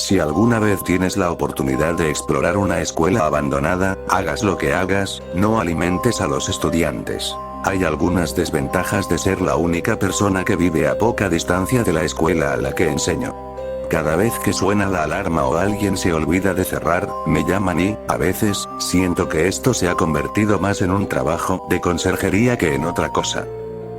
Si alguna vez tienes la oportunidad de explorar una escuela abandonada, hagas lo que hagas, no alimentes a los estudiantes. Hay algunas desventajas de ser la única persona que vive a poca distancia de la escuela a la que enseño. Cada vez que suena la alarma o alguien se olvida de cerrar, me llaman y, a veces, siento que esto se ha convertido más en un trabajo de conserjería que en otra cosa.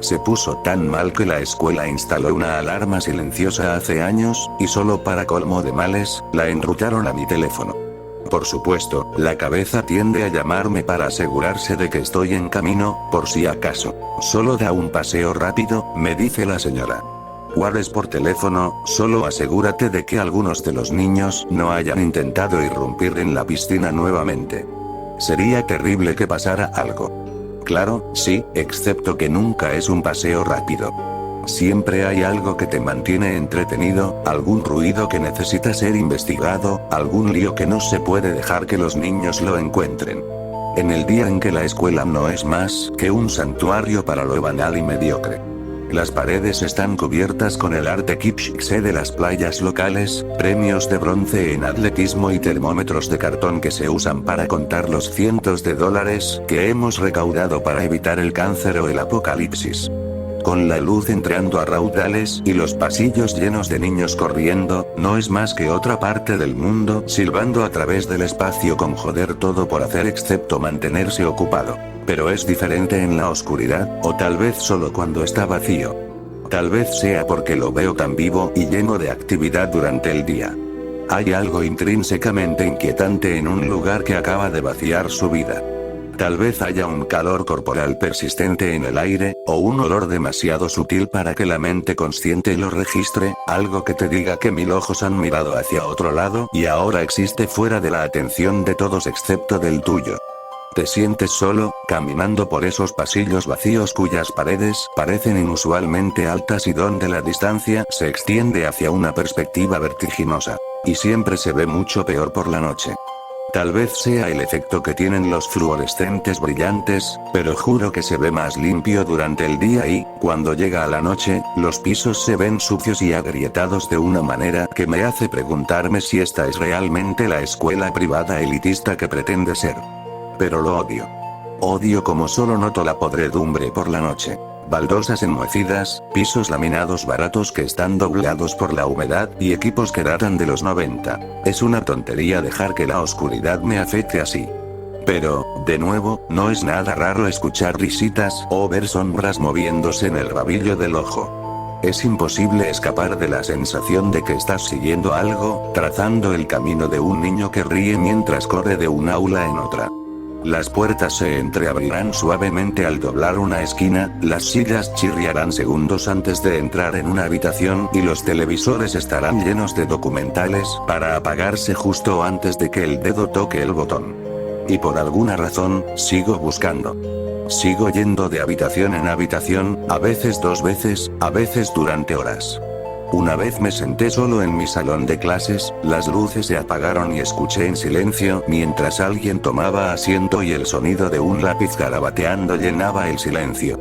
Se puso tan mal que la escuela instaló una alarma silenciosa hace años, y solo para colmo de males, la enrutaron a mi teléfono. Por supuesto, la cabeza tiende a llamarme para asegurarse de que estoy en camino, por si acaso. Solo da un paseo rápido, me dice la señora. Juárez por teléfono, solo asegúrate de que algunos de los niños no hayan intentado irrumpir en la piscina nuevamente. Sería terrible que pasara algo. Claro, sí, excepto que nunca es un paseo rápido. Siempre hay algo que te mantiene entretenido, algún ruido que necesita ser investigado, algún lío que no se puede dejar que los niños lo encuentren. En el día en que la escuela no es más que un santuario para lo banal y mediocre. Las paredes están cubiertas con el arte kitsch de las playas locales, premios de bronce en atletismo y termómetros de cartón que se usan para contar los cientos de dólares que hemos recaudado para evitar el cáncer o el apocalipsis. Con la luz entrando a raudales y los pasillos llenos de niños corriendo, no es más que otra parte del mundo silbando a través del espacio con joder todo por hacer excepto mantenerse ocupado. Pero es diferente en la oscuridad, o tal vez solo cuando está vacío. Tal vez sea porque lo veo tan vivo y lleno de actividad durante el día. Hay algo intrínsecamente inquietante en un lugar que acaba de vaciar su vida. Tal vez haya un calor corporal persistente en el aire, o un olor demasiado sutil para que la mente consciente lo registre, algo que te diga que 1000 ojos han mirado hacia otro lado y ahora existe fuera de la atención de todos excepto del tuyo. Te sientes solo, caminando por esos pasillos vacíos cuyas paredes parecen inusualmente altas y donde la distancia se extiende hacia una perspectiva vertiginosa. Y siempre se ve mucho peor por la noche. Tal vez sea el efecto que tienen los fluorescentes brillantes, pero juro que se ve más limpio durante el día y, cuando llega a la noche, los pisos se ven sucios y agrietados de una manera que me hace preguntarme si esta es realmente la escuela privada elitista que pretende ser. Pero lo odio. Odio como solo noto la podredumbre por la noche. Baldosas enmohecidas, pisos laminados baratos que están doblados por la humedad y equipos que datan de los 90. Es una tontería dejar que la oscuridad me afecte así. Pero, de nuevo, no es nada raro escuchar risitas o ver sombras moviéndose en el rabillo del ojo. Es imposible escapar de la sensación de que estás siguiendo algo, trazando el camino de un niño que ríe mientras corre de un aula en otra. Las puertas se entreabrirán suavemente al doblar una esquina, las sillas chirriarán segundos antes de entrar en una habitación y los televisores estarán llenos de documentales para apagarse justo antes de que el dedo toque el botón. Y por alguna razón, sigo buscando. Sigo yendo de habitación en habitación, a veces 2 veces, a veces durante horas. Una vez me senté solo en mi salón de clases, las luces se apagaron y escuché en silencio mientras alguien tomaba asiento y el sonido de un lápiz garabateando llenaba el silencio.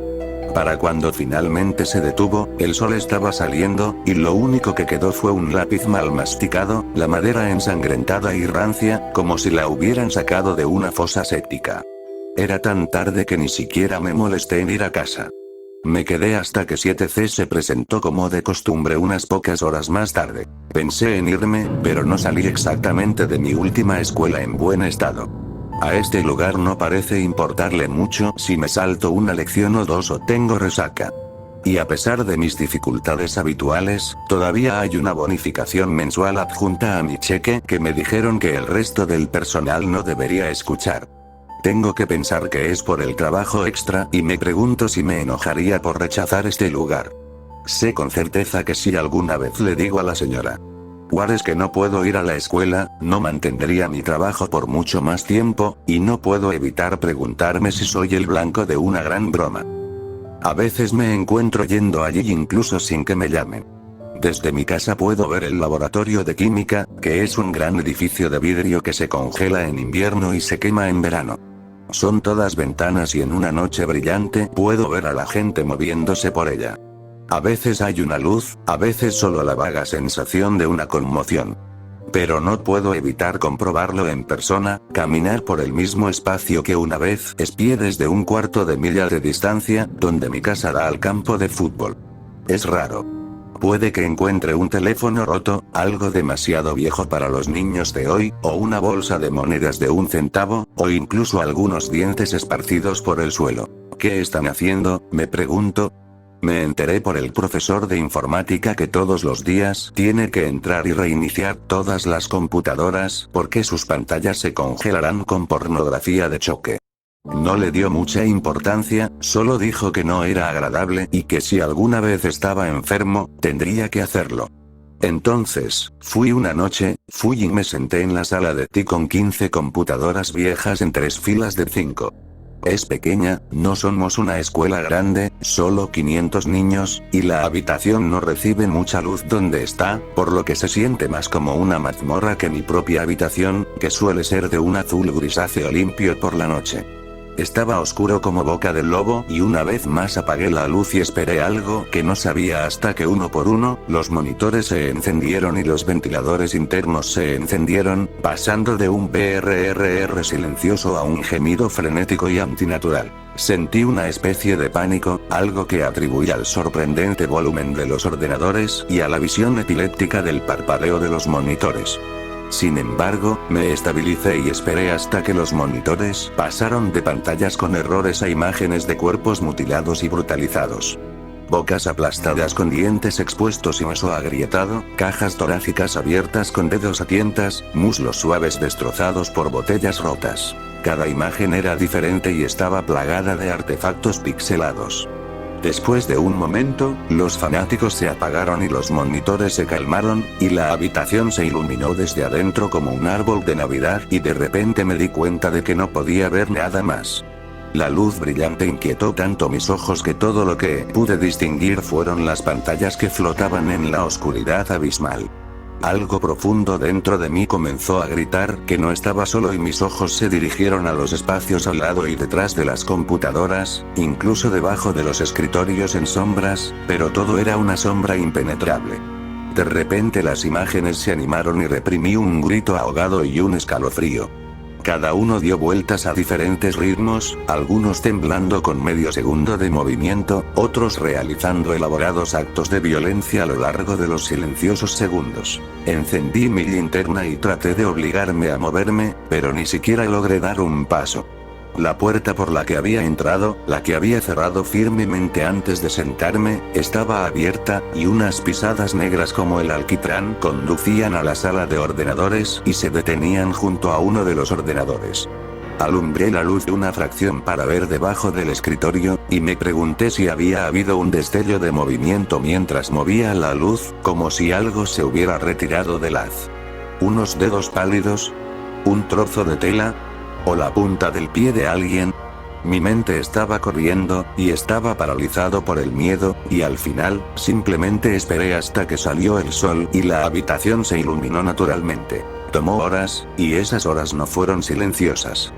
Para cuando finalmente se detuvo, el sol estaba saliendo, y lo único que quedó fue un lápiz mal masticado, la madera ensangrentada y rancia, como si la hubieran sacado de una fosa séptica. Era tan tarde que ni siquiera me molesté en ir a casa. Me quedé hasta que 7C se presentó como de costumbre unas pocas horas más tarde. Pensé en irme, pero no salí exactamente de mi última escuela en buen estado. A este lugar no parece importarle mucho si me salto una lección o 2 o tengo resaca. Y a pesar de mis dificultades habituales, todavía hay una bonificación mensual adjunta a mi cheque que me dijeron que el resto del personal no debería escuchar. Tengo que pensar que es por el trabajo extra y me pregunto si me enojaría por rechazar este lugar. Sé con certeza que si alguna vez le digo a la señora Juárez que no puedo ir a la escuela, no mantendría mi trabajo por mucho más tiempo, y no puedo evitar preguntarme si soy el blanco de una gran broma. A veces me encuentro yendo allí incluso sin que me llamen. Desde mi casa puedo ver el laboratorio de química, que es un gran edificio de vidrio que se congela en invierno y se quema en verano. Son todas ventanas y en una noche brillante puedo ver a la gente moviéndose por ella. A veces hay una luz, a veces solo la vaga sensación de una conmoción. Pero no puedo evitar comprobarlo en persona, caminar por el mismo espacio que una vez espié desde un cuarto de milla de distancia, donde mi casa da al campo de fútbol. Es raro. Puede que encuentre un teléfono roto, algo demasiado viejo para los niños de hoy, o una bolsa de monedas de 1 centavo, o incluso algunos dientes esparcidos por el suelo. ¿Qué están haciendo?, me pregunto. Me enteré por el profesor de informática que todos los días tiene que entrar y reiniciar todas las computadoras, porque sus pantallas se congelarán con pornografía de choque. No le dio mucha importancia, solo dijo que no era agradable y que si alguna vez estaba enfermo, tendría que hacerlo. Entonces, fui una noche, y me senté en la sala de ti con 15 computadoras viejas en 3 filas de 5. Es pequeña, no somos una escuela grande, solo 500 niños, y la habitación no recibe mucha luz donde está, por lo que se siente más como una mazmorra que mi propia habitación, que suele ser de un azul grisáceo limpio por la noche. Estaba oscuro como boca del lobo y una vez más apagué la luz y esperé algo que no sabía hasta que uno por uno, los monitores se encendieron y los ventiladores internos se encendieron, pasando de un PRRR silencioso a un gemido frenético y antinatural. Sentí una especie de pánico, algo que atribuí al sorprendente volumen de los ordenadores y a la visión epiléptica del parpadeo de los monitores. Sin embargo, me estabilicé y esperé hasta que los monitores pasaron de pantallas con errores a imágenes de cuerpos mutilados y brutalizados. Bocas aplastadas con dientes expuestos y hueso agrietado, cajas torácicas abiertas con dedos a tientas, muslos suaves destrozados por botellas rotas. Cada imagen era diferente y estaba plagada de artefactos pixelados. Después de un momento, los fanáticos se apagaron y los monitores se calmaron, y la habitación se iluminó desde adentro como un árbol de Navidad y de repente me di cuenta de que no podía ver nada más. La luz brillante inquietó tanto mis ojos que todo lo que pude distinguir fueron las pantallas que flotaban en la oscuridad abismal. Algo profundo dentro de mí comenzó a gritar que no estaba solo y mis ojos se dirigieron a los espacios al lado y detrás de las computadoras, incluso debajo de los escritorios en sombras, pero todo era una sombra impenetrable. De repente las imágenes se animaron y reprimí un grito ahogado y un escalofrío. Cada uno dio vueltas a diferentes ritmos, algunos temblando con medio segundo de movimiento, otros realizando elaborados actos de violencia a lo largo de los silenciosos segundos. Encendí mi linterna y traté de obligarme a moverme, pero ni siquiera logré dar un paso. La puerta por la que había entrado, la que había cerrado firmemente antes de sentarme, estaba abierta, y unas pisadas negras como el alquitrán conducían a la sala de ordenadores y se detenían junto a uno de los ordenadores. Alumbré la luz de una fracción para ver debajo del escritorio, y me pregunté si había habido un destello de movimiento mientras movía la luz, como si algo se hubiera retirado del haz. Unos dedos pálidos, un trozo de tela, o la punta del pie de alguien. Mi mente estaba corriendo, y estaba paralizado por el miedo, y al final, simplemente esperé hasta que salió el sol y la habitación se iluminó naturalmente. Tomó horas, y esas horas no fueron silenciosas.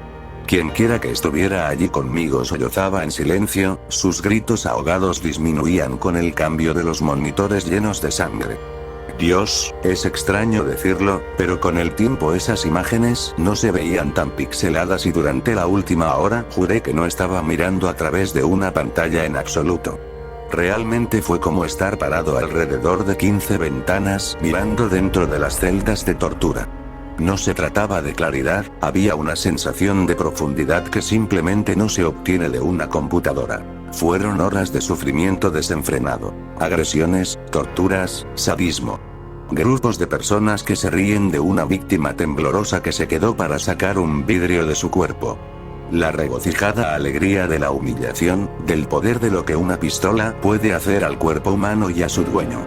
Quienquiera que estuviera allí conmigo sollozaba en silencio, sus gritos ahogados disminuían con el cambio de los monitores llenos de sangre. Dios, es extraño decirlo, pero con el tiempo esas imágenes no se veían tan pixeladas y durante la última hora juré que no estaba mirando a través de una pantalla en absoluto. Realmente fue como estar parado alrededor de 15 ventanas mirando dentro de las celdas de tortura. No se trataba de claridad, había una sensación de profundidad que simplemente no se obtiene de una computadora. Fueron horas de sufrimiento desenfrenado, agresiones, torturas, sadismo. Grupos de personas que se ríen de una víctima temblorosa que se quedó para sacar un vidrio de su cuerpo. La regocijada alegría de la humillación, del poder de lo que una pistola puede hacer al cuerpo humano y a su dueño.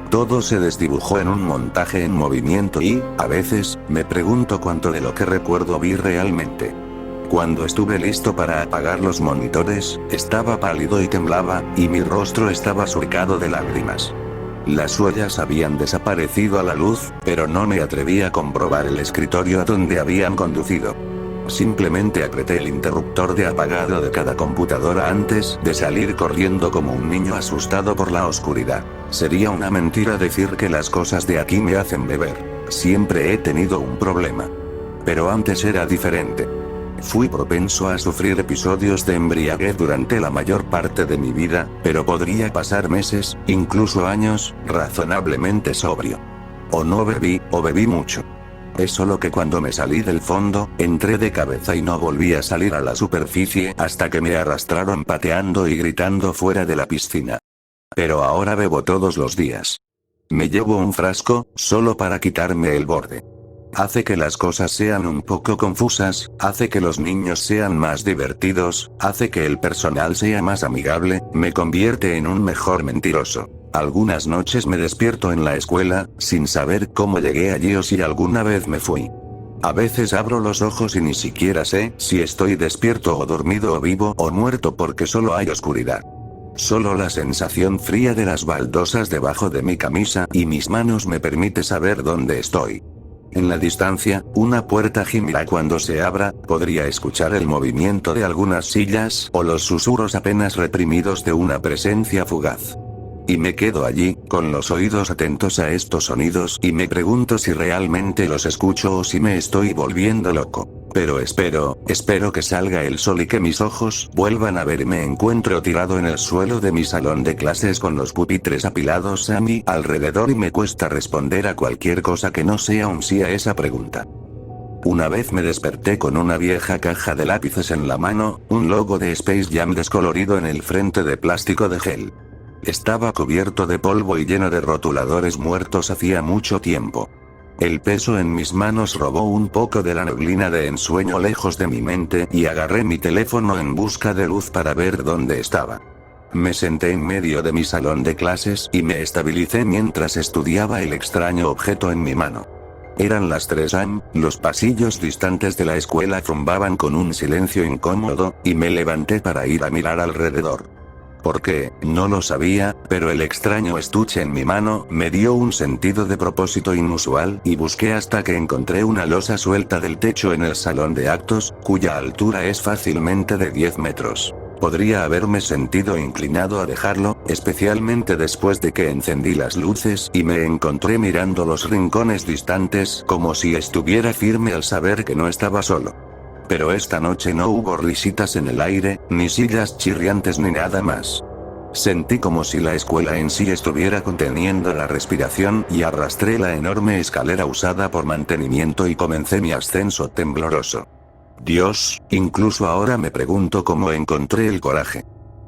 Todo se desdibujó en un montaje en movimiento y, a veces, me pregunto cuánto de lo que recuerdo vi realmente. Cuando estuve listo para apagar los monitores, estaba pálido y temblaba, y mi rostro estaba surcado de lágrimas. Las huellas habían desaparecido a la luz, pero no me atreví a comprobar el escritorio a donde habían conducido. Simplemente apreté el interruptor de apagado de cada computadora antes de salir corriendo como un niño asustado por la oscuridad. Sería una mentira decir que las cosas de aquí me hacen beber. Siempre he tenido un problema. Pero antes era diferente. Fui propenso a sufrir episodios de embriaguez durante la mayor parte de mi vida, pero podría pasar meses, incluso años, razonablemente sobrio. O no bebí, o bebí mucho. Es solo que cuando me salí del fondo, entré de cabeza y no volví a salir a la superficie hasta que me arrastraron pateando y gritando fuera de la piscina. Pero ahora bebo todos los días. Me llevo un frasco, solo para quitarme el borde. Hace que las cosas sean un poco confusas, hace que los niños sean más divertidos, hace que el personal sea más amigable, me convierte en un mejor mentiroso. Algunas noches me despierto en la escuela, sin saber cómo llegué allí o si alguna vez me fui. A veces abro los ojos y ni siquiera sé si estoy despierto o dormido o vivo o muerto porque solo hay oscuridad. Solo la sensación fría de las baldosas debajo de mi camisa y mis manos me permite saber dónde estoy. En la distancia, una puerta gimirá cuando se abra, podría escuchar el movimiento de algunas sillas o los susurros apenas reprimidos de una presencia fugaz. Y me quedo allí, con los oídos atentos a estos sonidos y me pregunto si realmente los escucho o si me estoy volviendo loco. Pero espero que salga el sol y que mis ojos vuelvan a ver y me encuentro tirado en el suelo de mi salón de clases con los pupitres apilados a mi alrededor y me cuesta responder a cualquier cosa que no sea un sí a esa pregunta. Una vez me desperté con una vieja caja de lápices en la mano, un logo de Space Jam descolorido en el frente de plástico de gel. Estaba cubierto de polvo y lleno de rotuladores muertos hacía mucho tiempo. El peso en mis manos robó un poco de la neblina de ensueño lejos de mi mente y agarré mi teléfono en busca de luz para ver dónde estaba. Me senté en medio de mi salón de clases y me estabilicé mientras estudiaba el extraño objeto en mi mano. Eran las 3 am, los pasillos distantes de la escuela zumbaban con un silencio incómodo, y me levanté para ir a mirar alrededor. ¿Por qué? No lo sabía, pero el extraño estuche en mi mano me dio un sentido de propósito inusual y busqué hasta que encontré una losa suelta del techo en el salón de actos, cuya altura es fácilmente de 10 metros. Podría haberme sentido inclinado a dejarlo, especialmente después de que encendí las luces y me encontré mirando los rincones distantes como si estuviera firme al saber que no estaba solo. Pero esta noche no hubo risitas en el aire, ni sillas chirriantes ni nada más. Sentí como si la escuela en sí estuviera conteniendo la respiración y arrastré la enorme escalera usada por mantenimiento y comencé mi ascenso tembloroso. Dios, incluso ahora me pregunto cómo encontré el coraje.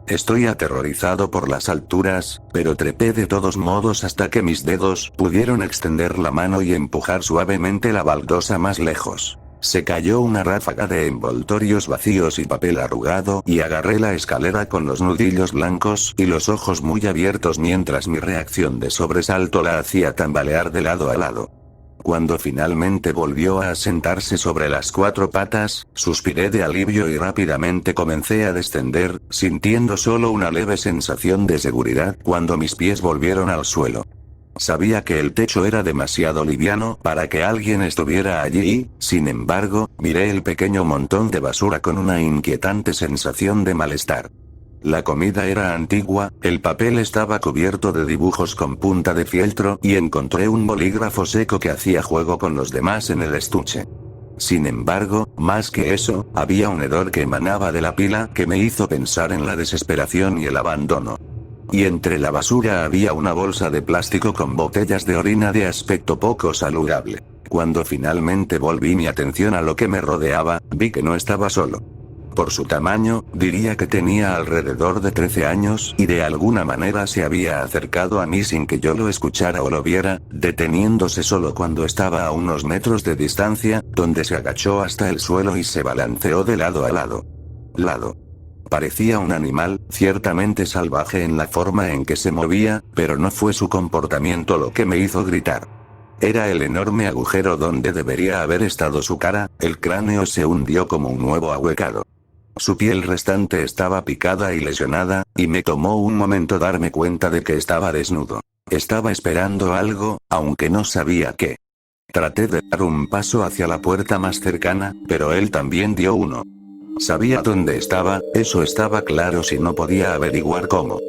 Estoy aterrorizado por las alturas, pero trepé de todos modos hasta que mis dedos pudieron extender la mano y empujar suavemente la baldosa más lejos. Se cayó una ráfaga de envoltorios vacíos y papel arrugado y agarré la escalera con los nudillos blancos y los ojos muy abiertos mientras mi reacción de sobresalto la hacía tambalear de lado a lado. Cuando finalmente volvió a asentarse sobre las 4 patas, suspiré de alivio y rápidamente comencé a descender, sintiendo solo una leve sensación de seguridad cuando mis pies volvieron al suelo. Sabía que el techo era demasiado liviano para que alguien estuviera allí y, sin embargo, miré el pequeño montón de basura con una inquietante sensación de malestar. La comida era antigua, el papel estaba cubierto de dibujos con punta de fieltro y encontré un bolígrafo seco que hacía juego con los demás en el estuche. Sin embargo, más que eso, había un hedor que emanaba de la pila que me hizo pensar en la desesperación y el abandono. Y entre la basura había una bolsa de plástico con botellas de orina de aspecto poco saludable. Cuando finalmente volví mi atención a lo que me rodeaba, vi que no estaba solo. Por su tamaño, diría que tenía alrededor de 13 años y de alguna manera se había acercado a mí sin que yo lo escuchara o lo viera, deteniéndose solo cuando estaba a unos metros de distancia, donde se agachó hasta el suelo y se balanceó de lado a lado. Parecía un animal, ciertamente salvaje en la forma en que se movía, pero no fue su comportamiento lo que me hizo gritar. Era el enorme agujero donde debería haber estado su cara, el cráneo se hundió como un huevo ahuecado. Su piel restante estaba picada y lesionada, y me tomó un momento darme cuenta de que estaba desnudo. Estaba esperando algo, aunque no sabía qué. Traté de dar un paso hacia la puerta más cercana, pero él también dio uno. Sabía dónde estaba, eso estaba claro si no podía averiguar cómo.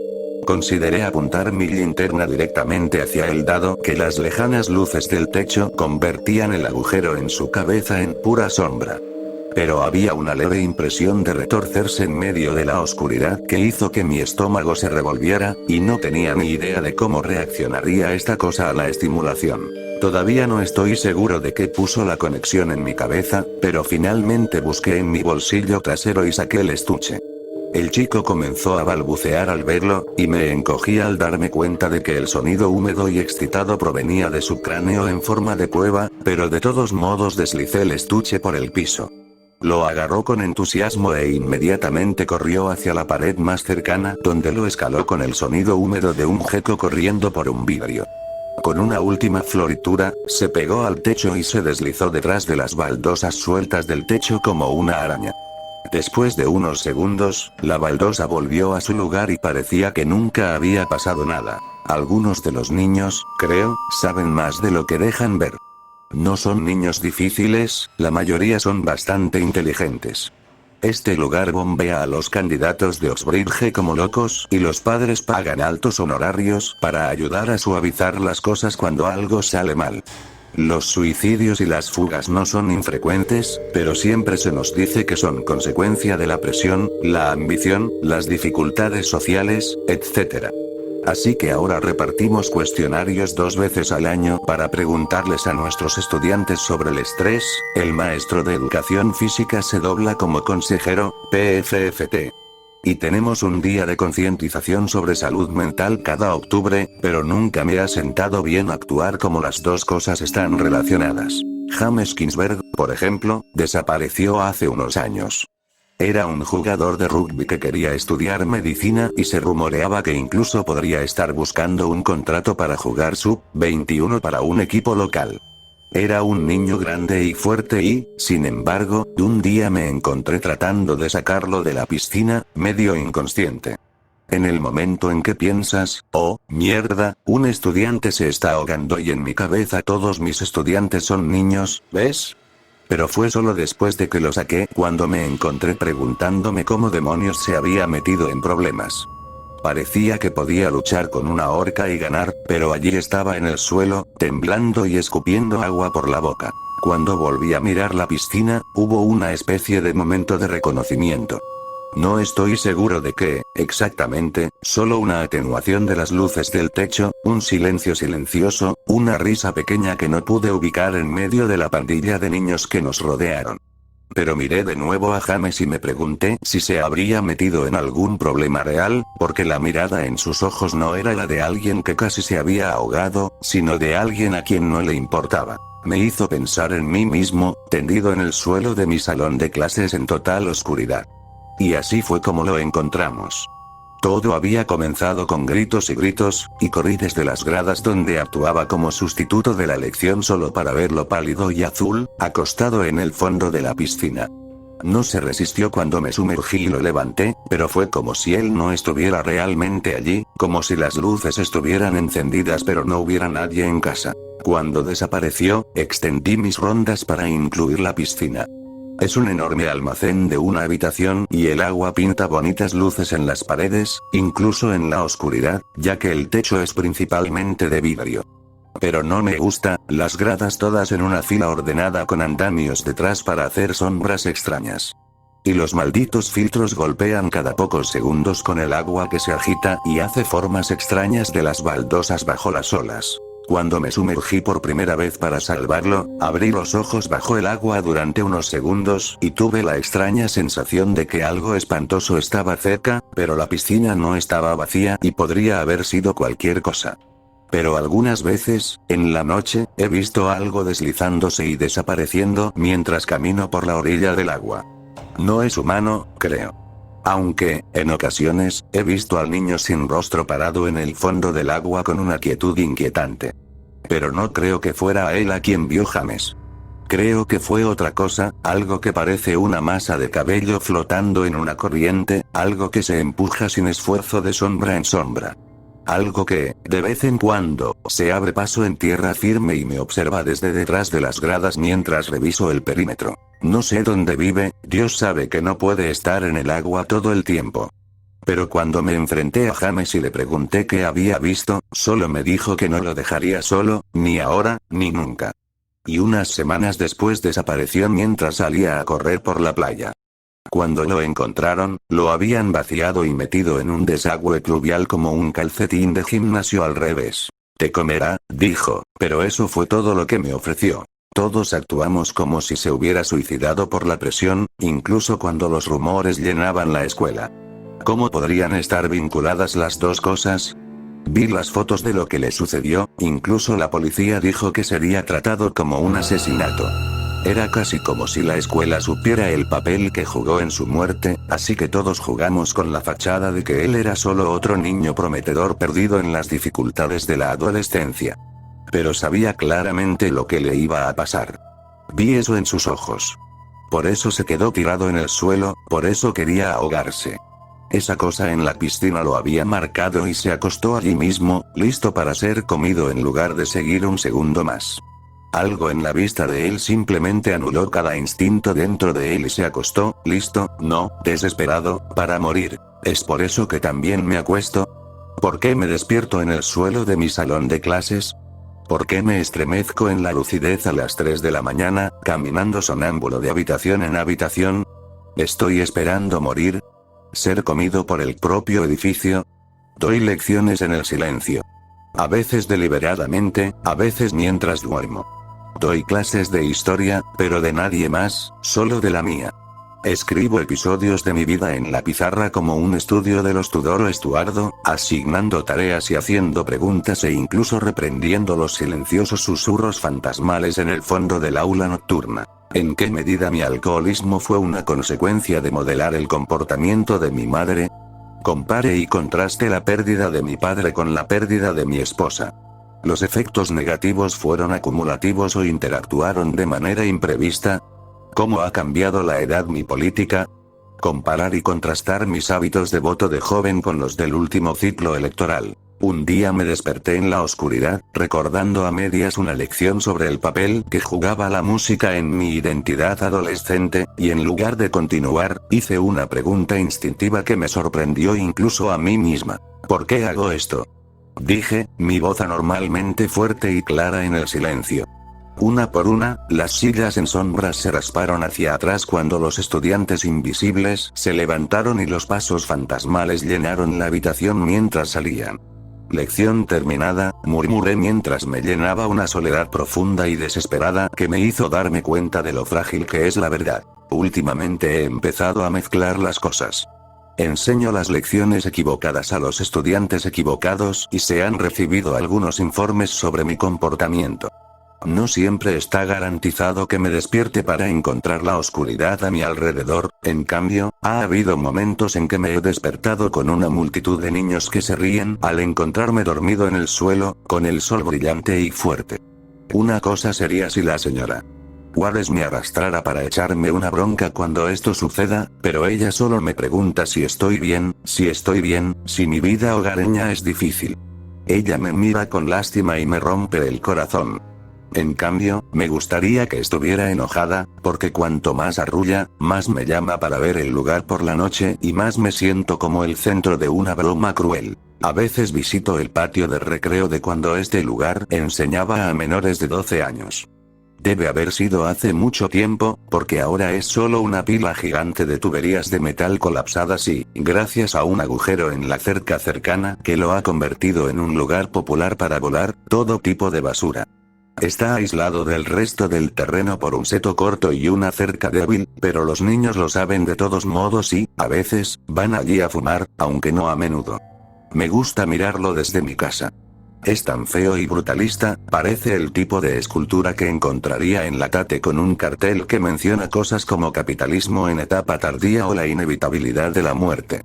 Consideré apuntar mi linterna directamente hacia él dado que las lejanas luces del techo convertían el agujero en su cabeza en pura sombra. Pero había una leve impresión de retorcerse en medio de la oscuridad que hizo que mi estómago se revolviera, y no tenía ni idea de cómo reaccionaría esta cosa a la estimulación. Todavía no estoy seguro de qué puso la conexión en mi cabeza, pero finalmente busqué en mi bolsillo trasero y saqué el estuche. El chico comenzó a balbucear al verlo, y me encogí al darme cuenta de que el sonido húmedo y excitado provenía de su cráneo en forma de cueva, pero de todos modos deslicé el estuche por el piso. Lo agarró con entusiasmo e inmediatamente corrió hacia la pared más cercana, donde lo escaló con el sonido húmedo de un geco corriendo por un vidrio. Con una última floritura, se pegó al techo y se deslizó detrás de las baldosas sueltas del techo como una araña. Después de unos segundos, la baldosa volvió a su lugar y parecía que nunca había pasado nada. Algunos de los niños, creo, saben más de lo que dejan ver. No son niños difíciles, la mayoría son bastante inteligentes. Este lugar bombea a los candidatos de Oxbridge como locos, y los padres pagan altos honorarios para ayudar a suavizar las cosas cuando algo sale mal. Los suicidios y las fugas no son infrecuentes, pero siempre se nos dice que son consecuencia de la presión, la ambición, las dificultades sociales, etc. Así que ahora repartimos cuestionarios 2 veces al año para preguntarles a nuestros estudiantes sobre el estrés. El maestro de educación física se dobla como consejero, PFFT. Y tenemos un día de concientización sobre salud mental cada octubre, pero nunca me ha sentado bien actuar como las dos cosas están relacionadas. James Kingsberg, por ejemplo, desapareció hace unos años. Era un jugador de rugby que quería estudiar medicina y se rumoreaba que incluso podría estar buscando un contrato para jugar sub-21 para un equipo local. Era un niño grande y fuerte y, sin embargo, un día me encontré tratando de sacarlo de la piscina, medio inconsciente. En el momento en que piensas, oh, mierda, un estudiante se está ahogando y en mi cabeza todos mis estudiantes son niños, ¿ves? Pero fue solo después de que lo saqué cuando me encontré preguntándome cómo demonios se había metido en problemas. Parecía que podía luchar con una orca y ganar, pero allí estaba en el suelo, temblando y escupiendo agua por la boca. Cuando volví a mirar la piscina, hubo una especie de momento de reconocimiento. No estoy seguro de qué, exactamente, solo una atenuación de las luces del techo, un silencio silencioso, una risa pequeña que no pude ubicar en medio de la pandilla de niños que nos rodearon. Pero miré de nuevo a James y me pregunté si se habría metido en algún problema real, porque la mirada en sus ojos no era la de alguien que casi se había ahogado, sino de alguien a quien no le importaba. Me hizo pensar en mí mismo, tendido en el suelo de mi salón de clases en total oscuridad. Y así fue como lo encontramos. Todo había comenzado con gritos y corrí desde las gradas donde actuaba como sustituto de la lección solo para verlo pálido y azul, acostado en el fondo de la piscina. No se resistió cuando me sumergí y lo levanté, pero fue como si él no estuviera realmente allí, como si las luces estuvieran encendidas pero no hubiera nadie en casa. Cuando desapareció, extendí mis rondas para incluir la piscina. Es un enorme almacén de una habitación y el agua pinta bonitas luces en las paredes, incluso en la oscuridad, ya que el techo es principalmente de vidrio. Pero no me gusta, las gradas todas en una fila ordenada con andamios detrás para hacer sombras extrañas. Y los malditos filtros golpean cada pocos segundos con el agua que se agita y hace formas extrañas de las baldosas bajo las olas. Cuando me sumergí por primera vez para salvarlo, abrí los ojos bajo el agua durante unos segundos y tuve la extraña sensación de que algo espantoso estaba cerca, pero la piscina no estaba vacía y podría haber sido cualquier cosa. Pero algunas veces, en la noche, he visto algo deslizándose y desapareciendo mientras camino por la orilla del agua. No es humano, creo. Aunque, en ocasiones, he visto al niño sin rostro parado en el fondo del agua con una quietud inquietante. Pero no creo que fuera a él a quien vio James. Creo que fue otra cosa, algo que parece una masa de cabello flotando en una corriente, algo que se empuja sin esfuerzo de sombra en sombra. Algo que, de vez en cuando, se abre paso en tierra firme y me observa desde detrás de las gradas mientras reviso el perímetro. No sé dónde vive, Dios sabe que no puede estar en el agua todo el tiempo. Pero cuando me enfrenté a James y le pregunté qué había visto, solo me dijo que no lo dejaría solo, ni ahora, ni nunca. Y unas semanas después desapareció mientras salía a correr por la playa. Cuando lo encontraron, lo habían vaciado y metido en un desagüe pluvial como un calcetín de gimnasio al revés. Te comerá, dijo, pero eso fue todo lo que me ofreció. Todos actuamos como si se hubiera suicidado por la presión, incluso cuando los rumores llenaban la escuela. ¿Cómo podrían estar vinculadas las dos cosas? Vi las fotos de lo que le sucedió, incluso la policía dijo que sería tratado como un asesinato. Era casi como si la escuela supiera el papel que jugó en su muerte, así que todos jugamos con la fachada de que él era solo otro niño prometedor perdido en las dificultades de la adolescencia. Pero sabía claramente lo que le iba a pasar. Vi eso en sus ojos. Por eso se quedó tirado en el suelo, por eso quería ahogarse. Esa cosa en la piscina lo había marcado y se acostó allí mismo, listo para ser comido en lugar de seguir un segundo más. Algo en la vista de él simplemente anuló cada instinto dentro de él y se acostó, listo, no, desesperado, para morir. ¿Es por eso que también me acuesto? ¿Por qué me despierto en el suelo de mi salón de clases? ¿Por qué me estremezco en la lucidez a las 3 de la mañana, caminando sonámbulo de habitación en habitación? ¿Estoy esperando morir? ¿Ser comido por el propio edificio? Doy lecciones en el silencio. A veces deliberadamente, a veces mientras duermo. Doy clases de historia, pero de nadie más, solo de la mía. Escribo episodios de mi vida en la pizarra como un estudio de los Tudor o Estuardo, asignando tareas y haciendo preguntas e incluso reprendiendo los silenciosos susurros fantasmales en el fondo del aula nocturna. ¿En qué medida mi alcoholismo fue una consecuencia de modelar el comportamiento de mi madre? Compare y contraste la pérdida de mi padre con la pérdida de mi esposa. ¿Los efectos negativos fueron acumulativos o interactuaron de manera imprevista? ¿Cómo ha cambiado la edad mi política? Comparar y contrastar mis hábitos de voto de joven con los del último ciclo electoral. Un día me desperté en la oscuridad, recordando a medias una lección sobre el papel que jugaba la música en mi identidad adolescente, y en lugar de continuar, hice una pregunta instintiva que me sorprendió incluso a mí misma. ¿Por qué hago esto? Dije, mi voz anormalmente fuerte y clara en el silencio. Una por una, las sillas en sombras se rasparon hacia atrás cuando los estudiantes invisibles se levantaron y los pasos fantasmales llenaron la habitación mientras salían. Lección terminada, murmuré mientras me llenaba una soledad profunda y desesperada que me hizo darme cuenta de lo frágil que es la verdad. Últimamente he empezado a mezclar las cosas. Enseño las lecciones equivocadas a los estudiantes equivocados y se han recibido algunos informes sobre mi comportamiento. No siempre está garantizado que me despierte para encontrar la oscuridad a mi alrededor, en cambio, ha habido momentos en que me he despertado con una multitud de niños que se ríen al encontrarme dormido en el suelo, con el sol brillante y fuerte. Una cosa sería si la señora Juárez me arrastrara para echarme una bronca cuando esto suceda, pero ella solo me pregunta si estoy bien, si mi vida hogareña es difícil. Ella me mira con lástima y me rompe el corazón. En cambio, me gustaría que estuviera enojada, porque cuanto más arrulla, más me llama para ver el lugar por la noche y más me siento como el centro de una broma cruel. A veces visito el patio de recreo de cuando este lugar enseñaba a menores de 12 años. Debe haber sido hace mucho tiempo, porque ahora es solo una pila gigante de tuberías de metal colapsadas y, gracias a un agujero en la cerca cercana que lo ha convertido en un lugar popular para volar, todo tipo de basura. Está aislado del resto del terreno por un seto corto y una cerca débil, pero los niños lo saben de todos modos y, a veces, van allí a fumar, aunque no a menudo. Me gusta mirarlo desde mi casa. Es tan feo y brutalista, parece el tipo de escultura que encontraría en la Tate con un cartel que menciona cosas como capitalismo en etapa tardía o la inevitabilidad de la muerte.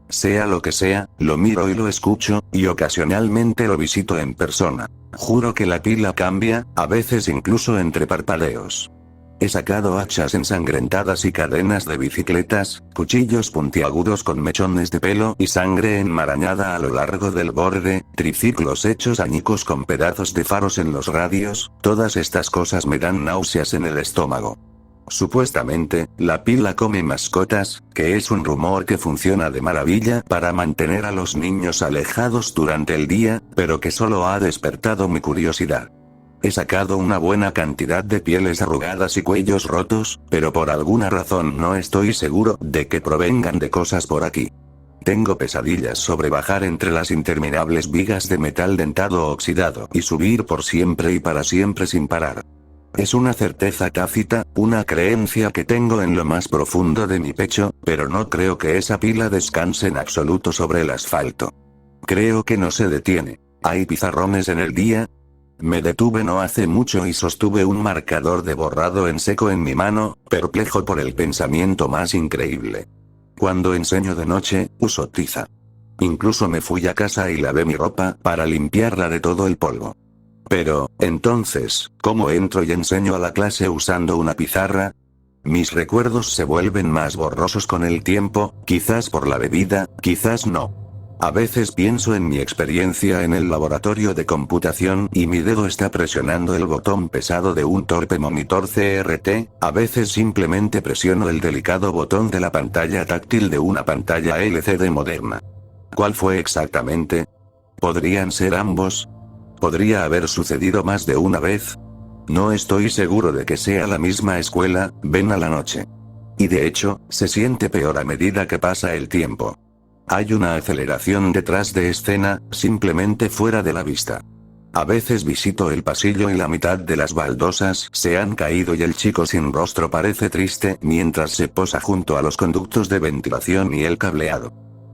Sea lo que sea, lo miro y lo escucho, y ocasionalmente lo visito en persona. Juro que la pila cambia, a veces incluso entre parpadeos. He sacado hachas ensangrentadas y cadenas de bicicletas, cuchillos puntiagudos con mechones de pelo y sangre enmarañada a lo largo del borde, triciclos hechos añicos con pedazos de faros en los radios, todas estas cosas me dan náuseas en el estómago. Supuestamente, la pila come mascotas, que es un rumor que funciona de maravilla para mantener a los niños alejados durante el día, pero que solo ha despertado mi curiosidad. He sacado una buena cantidad de pieles arrugadas y cuellos rotos, pero por alguna razón no estoy seguro de que provengan de cosas por aquí. Tengo pesadillas sobre bajar entre las interminables vigas de metal dentado oxidado y subir por siempre y para siempre sin parar. Es una certeza tácita, una creencia que tengo en lo más profundo de mi pecho, pero no creo que esa pila descanse en absoluto sobre el asfalto. Creo que no se detiene. ¿Hay pizarrones en el día? Me detuve no hace mucho y sostuve un marcador de borrado en seco en mi mano, perplejo por el pensamiento más increíble. Cuando enseño de noche, uso tiza. Incluso me fui a casa y lavé mi ropa para limpiarla de todo el polvo. Pero, entonces, ¿cómo entro y enseño a la clase usando una pizarra? Mis recuerdos se vuelven más borrosos con el tiempo, quizás por la bebida, quizás no. A veces pienso en mi experiencia en el laboratorio de computación y mi dedo está presionando el botón pesado de un torpe monitor CRT, a veces simplemente presiono el delicado botón de la pantalla táctil de una pantalla LCD moderna. ¿Cuál fue exactamente? ¿Podrían ser ambos? ¿Podría haber sucedido más de una vez? No estoy seguro de que sea la misma escuela, ven a la noche. Y de hecho, se siente peor a medida que pasa el tiempo. Hay una aceleración detrás de escena, simplemente fuera de la vista. A veces visito el pasillo y la mitad de las baldosas se han caído y el chico sin rostro parece triste mientras se posa junto a los conductos de ventilación y el cableado.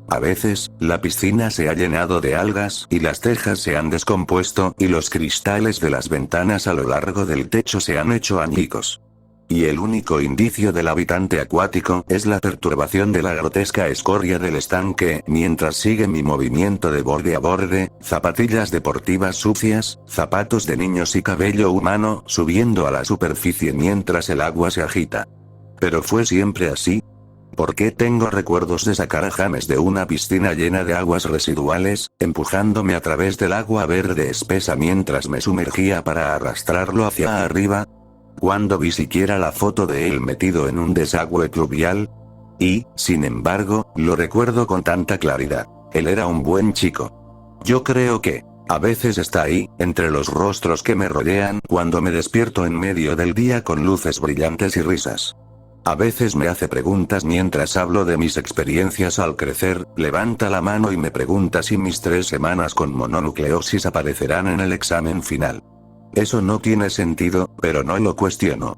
A veces, la piscina se ha llenado de algas y las tejas se han descompuesto y los cristales de las ventanas a lo largo del techo se han hecho añicos. Y el único indicio del habitante acuático es la perturbación de la grotesca escoria del estanque mientras sigue mi movimiento de borde a borde, zapatillas deportivas sucias, zapatos de niños y cabello humano subiendo a la superficie mientras el agua se agita. ¿Pero fue siempre así? ¿Por qué tengo recuerdos de sacar a James de una piscina llena de aguas residuales, empujándome a través del agua verde espesa mientras me sumergía para arrastrarlo hacia arriba? ¿Cuándo vi siquiera la foto de él metido en un desagüe pluvial? Y, sin embargo, lo recuerdo con tanta claridad. Él era un buen chico. Yo creo que, a veces está ahí, entre los rostros que me rodean cuando me despierto en medio del día con luces brillantes y risas. A veces me hace preguntas mientras hablo de mis experiencias al crecer, levanta la mano y me pregunta si mis 3 semanas con mononucleosis aparecerán en el examen final. Eso no tiene sentido, pero no lo cuestiono.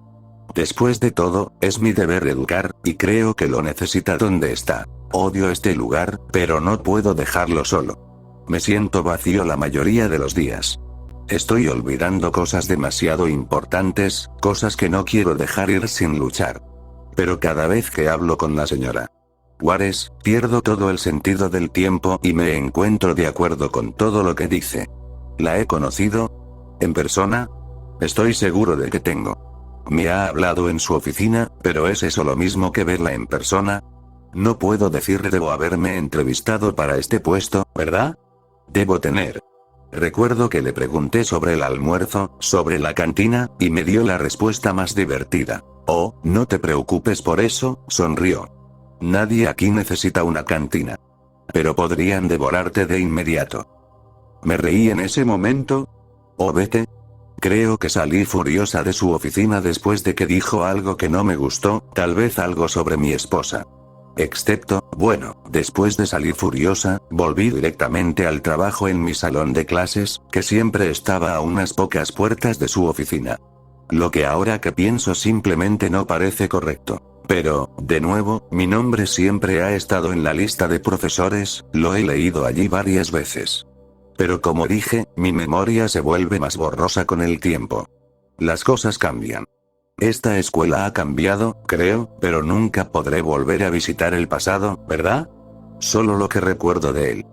Después de todo, es mi deber educar, y creo que lo necesita donde está. Odio este lugar, pero no puedo dejarlo solo. Me siento vacío la mayoría de los días. Estoy olvidando cosas demasiado importantes, cosas que no quiero dejar ir sin luchar. Pero cada vez que hablo con la señora Juárez, pierdo todo el sentido del tiempo y me encuentro de acuerdo con todo lo que dice. ¿La he conocido? ¿En persona? Estoy seguro de que tengo. Me ha hablado en su oficina, pero ¿es eso lo mismo que verla en persona? No puedo decir debo haberme entrevistado para este puesto, ¿verdad? Debo tener. Recuerdo que le pregunté sobre el almuerzo, sobre la cantina, y me dio la respuesta más divertida. Oh, no te preocupes por eso, sonrió. Nadie aquí necesita una cantina. Pero podrían devorarte de inmediato. Me reí en ese momento. Oh, vete. Creo que salí furiosa de su oficina después de que dijo algo que no me gustó, tal vez algo sobre mi esposa. Excepto, bueno, después de salir furiosa, volví directamente al trabajo en mi salón de clases, que siempre estaba a unas pocas puertas de su oficina. Lo que ahora que pienso simplemente no parece correcto. Pero, de nuevo, mi nombre siempre ha estado en la lista de profesores, lo he leído allí varias veces. Pero como dije, mi memoria se vuelve más borrosa con el tiempo. Las cosas cambian. Esta escuela ha cambiado, creo, pero nunca podré volver a visitar el pasado, ¿verdad? Solo lo que recuerdo de él.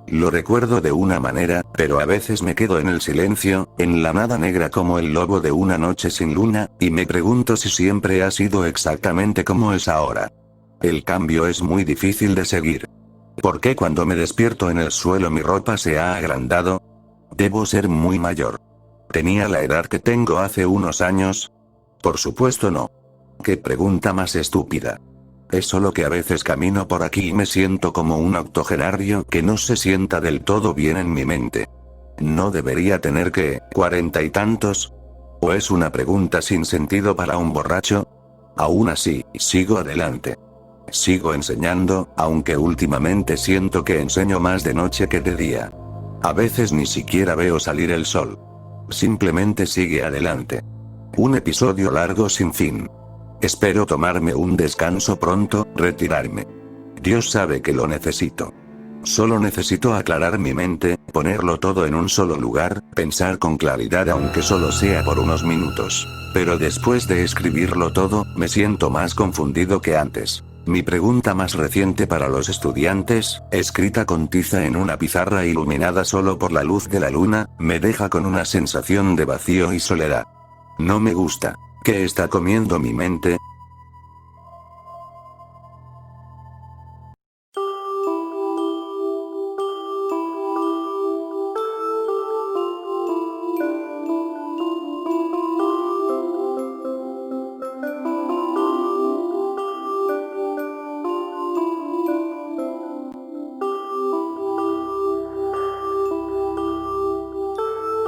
Lo recuerdo de una manera, pero a veces me quedo en el silencio, en la nada negra como el lobo de una noche sin luna, y me pregunto si siempre ha sido exactamente como es ahora. El cambio es muy difícil de seguir. ¿Por qué cuando me despierto en el suelo mi ropa se ha agrandado? Debo ser muy mayor. ¿Tenía la edad que tengo hace unos años? Por supuesto no. ¿Qué pregunta más estúpida? Es solo que a veces camino por aquí y me siento como un octogenario que no se sienta del todo bien en mi mente. ¿No debería tener que, 40 y tantos? ¿O es una pregunta sin sentido para un borracho? Aún así, sigo adelante. Sigo enseñando, aunque últimamente siento que enseño más de noche que de día. A veces ni siquiera veo salir el sol. Simplemente sigue adelante. Un episodio largo sin fin. Espero tomarme un descanso pronto, retirarme. Dios sabe que lo necesito. Solo necesito aclarar mi mente, ponerlo todo en un solo lugar, pensar con claridad aunque solo sea por unos minutos. Pero después de escribirlo todo, me siento más confundido que antes. Mi pregunta más reciente para los estudiantes, escrita con tiza en una pizarra iluminada solo por la luz de la luna, me deja con una sensación de vacío y soledad. No me gusta. ¿Qué está comiendo mi mente?